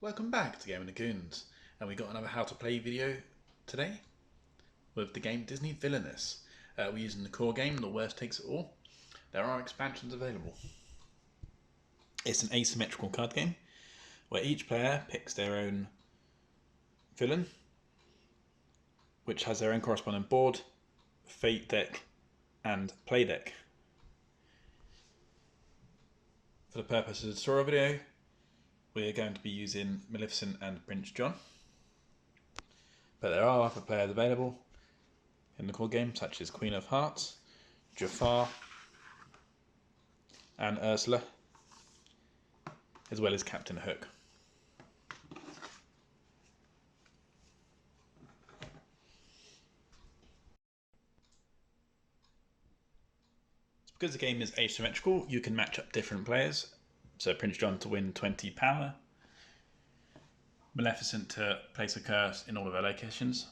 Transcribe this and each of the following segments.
Welcome back to Gaming With The Goons, and we got another how to play video today with the game Disney Villainous. We're using the core game, The Worst Takes It All. There are expansions available. It's an asymmetrical card game where each player picks their own villain, which has their own corresponding board, fate deck, and play deck. For the purpose of the tutorial video, we are going to be using Maleficent and Prince John. But there are other players available in the core game, such as Queen of Hearts, Jafar, and Ursula, as well as Captain Hook. Because the game is asymmetrical, you can match up different players. So Prince John to win 20 power, Maleficent to place a curse in all of her locations,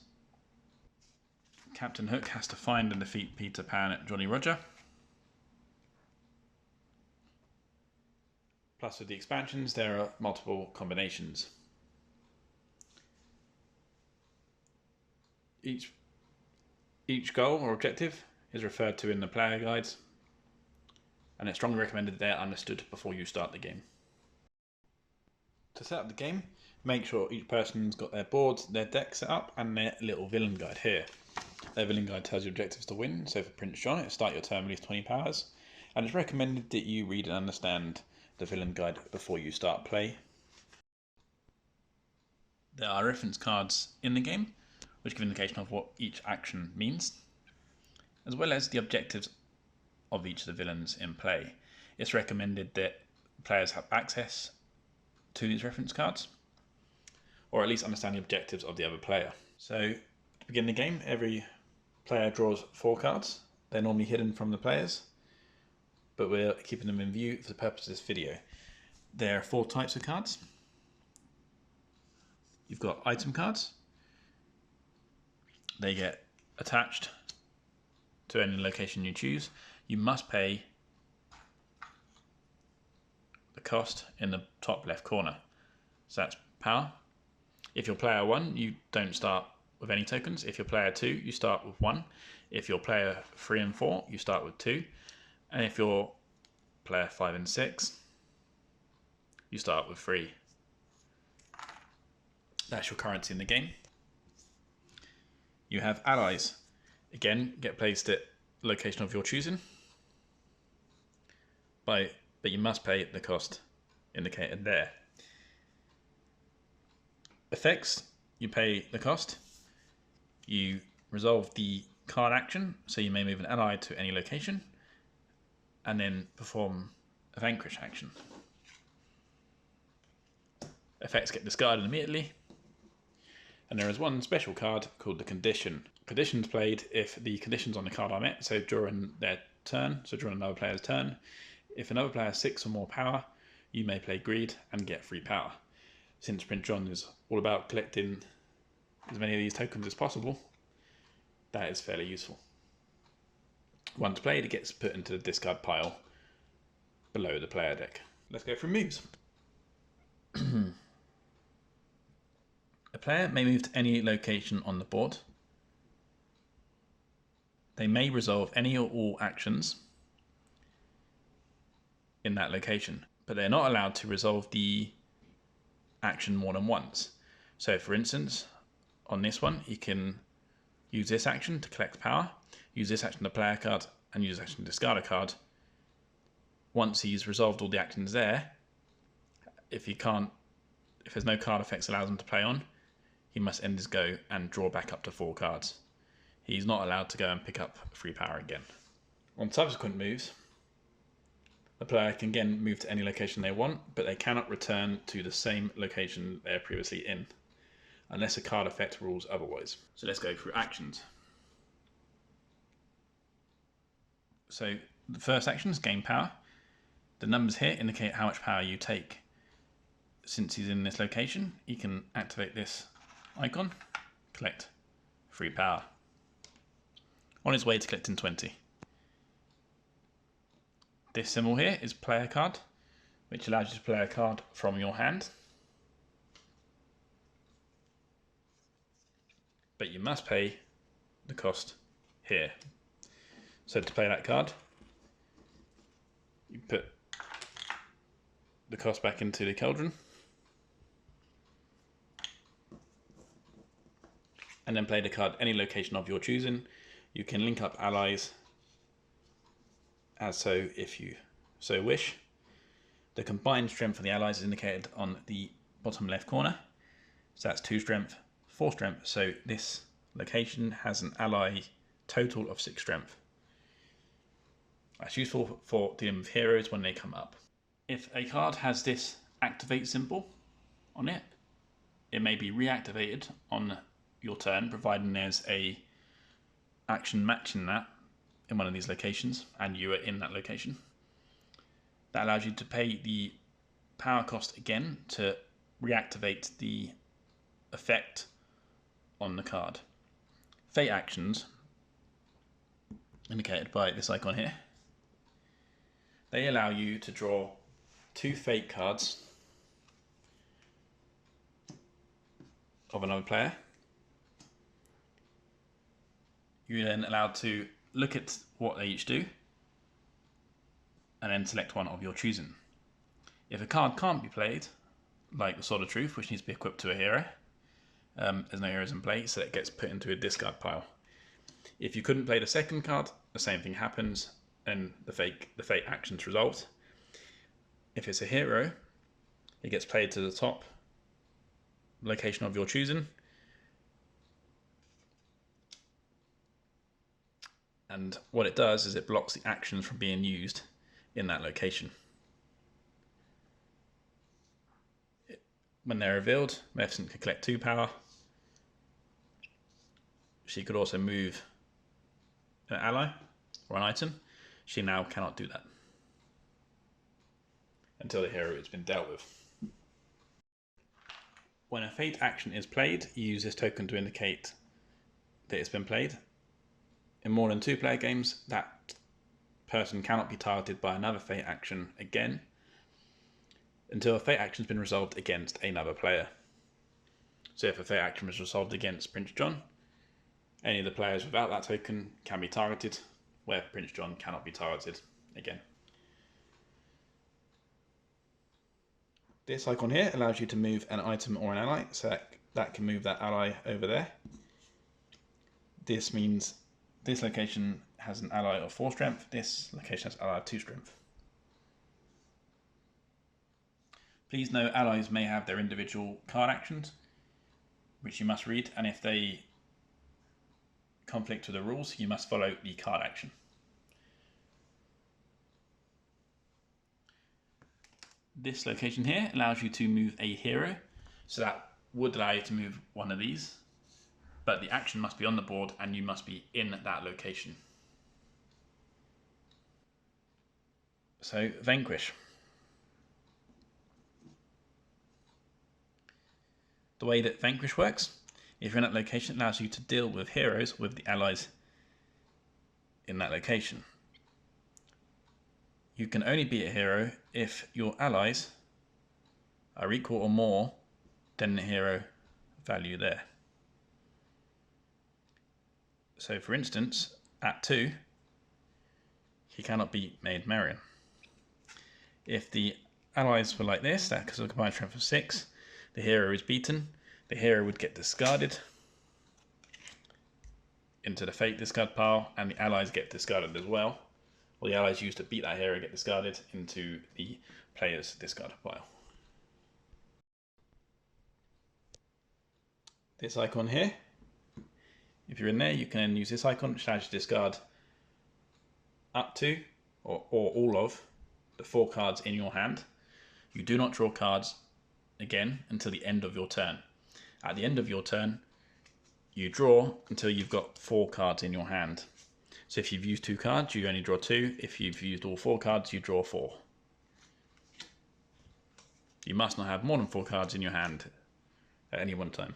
Captain Hook has to find and defeat Peter Pan at Jolly Roger. Plus with the expansions there are multiple combinations. Each goal or objective is referred to in the player guides, and it's strongly recommended they're understood before you start the game. To set up the game, make sure each person's got their boards, their deck set up, and their little villain guide here. Their villain guide tells you objectives to win, so for Prince John, it's start your turn, release 20 powers, and it's recommended that you read and understand the villain guide before you start play. There are reference cards in the game, which give indication of what each action means, as well as the objectives of each of the villains in play. It's recommended that players have access to these reference cards, or at least understand the objectives of the other player. So to begin the game, every player draws 4 cards. They're normally hidden from the players, but we're keeping them in view for the purpose of this video. There are 4 types of cards. You've got item cards. They get attached to any location you choose. You must pay the cost in the top left corner. So that's power. If you're player 1, you don't start with any tokens. If you're player 2, you start with 1. If you're player 3 and 4, you start with 2. And if you're player 5 and 6, you start with 3. That's your currency in the game. You have allies. Again, get placed at location of your choosing, but you must pay the cost indicated there. Effects, you pay the cost. You resolve the card action, so you may move an ally to any location and then perform a vanquish action. Effects get discarded immediately, and there is one special card called the condition. Conditions played if the conditions on the card are met, so during their turn, so during another player's turn. If another player has 6 or more power, you may play greed and get free power. Since Prince John is all about collecting as many of these tokens as possible, that is fairly useful. Once played, it gets put into the discard pile below the player deck. Let's go through moves. A player may move to any location on the board. They may resolve any or all actions in that location, but they're not allowed to resolve the action more than once. So for instance, on this one, he can use this action to collect power, use this action to play a card, and use this action to discard a card. Once he's resolved all the actions there, if there's no card effects allows him to play on, he must end his go and draw back up to 4 cards. He's not allowed to go and pick up free power again. On subsequent moves, the player can again move to any location they want, but they cannot return to the same location they were previously in, unless a card effect rules otherwise. So let's go through actions. So the first action is gain power. The numbers here indicate how much power you take. Since he's in this location, he can activate this icon, collect free power. On his way to collecting 20. This symbol here is player card, which allows you to play a card from your hand. but you must pay the cost here. So to play that card, you put the cost back into the cauldron, and then play the card any location of your choosing. You can link up allies as so if you so wish. The combined strength of the allies is indicated on the bottom left corner. So that's 2 strength, 4 strength. So this location has an ally total of 6 strength. That's useful for dealing with heroes when they come up. If a card has this activate symbol on it, it may be reactivated on your turn, providing there's a action matching that in one of these locations and you are in that location. That allows you to pay the power cost again to reactivate the effect on the card. Fate actions, indicated by this icon here, they allow you to draw 2 fate cards of another player. You're then allowed to look at what they each do and then select one of your choosing. If a card can't be played, like the Sword of Truth, which needs to be equipped to a hero, there's no heroes in play, so it gets put into a discard pile. If you couldn't play the second card, the same thing happens and the fate action's resolved. If it's a hero, it gets played to the top location of your choosing, and what it does is it blocks the actions from being used in that location. When they're revealed, Maleficent can collect 2 power. She could also move an ally or an item. She now cannot do that until the hero has been dealt with. When a fate action is played, you use this token to indicate that it's been played. In more than 2 player games, that person cannot be targeted by another fate action again until a fate action has been resolved against another player. So if a fate action was resolved against Prince John, any of the players without that token can be targeted, where Prince John cannot be targeted again. This icon here allows you to move an item or an ally, so that can move that ally over there. This means this location has an ally of 4 strength, this location has an ally of 2 strength. Please note allies may have their individual card actions, which you must read, and if they conflict with the rules, you must follow the card action. This location here allows you to move a hero, so that would allow you to move one of these, but the action must be on the board and you must be in that location. So Vanquish. The way that Vanquish works, if you're in that location, it allows you to deal with heroes with the allies in that location. You can only beat a hero if your allies are equal or more than the hero value there. So for instance, at 2, he cannot beat Maid Marian. If the allies were like this, that because of a combined strength of 6, the hero is beaten, the hero would get discarded into the fate discard pile, and the allies get discarded as well. Or the allies used to beat that hero get discarded into the player's discard pile. This icon here, if you're in there, you can then use this icon, which allows you to discard up to or all of the 4 cards in your hand. You do not draw cards again until the end of your turn. At the end of your turn, you draw until you've got 4 cards in your hand. So if you've used 2 cards, you only draw 2. If you've used all 4 cards, you draw 4. You must not have more than 4 cards in your hand at any one time,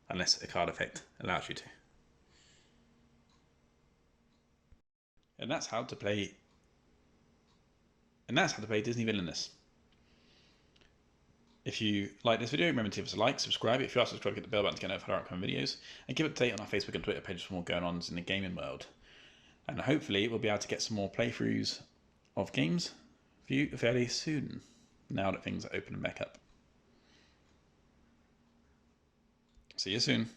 unless a card effect allows you to. And that's how to play. And that's how to play Disney Villainous. If you like this video, remember to give us a like, subscribe. If you are subscribed, hit the bell button to get notified of our upcoming videos, and give it a date on our Facebook and Twitter pages for more going-ons in the gaming world. And hopefully we'll be able to get some more playthroughs of games for you fairly soon, now that things are opening back up. See you soon.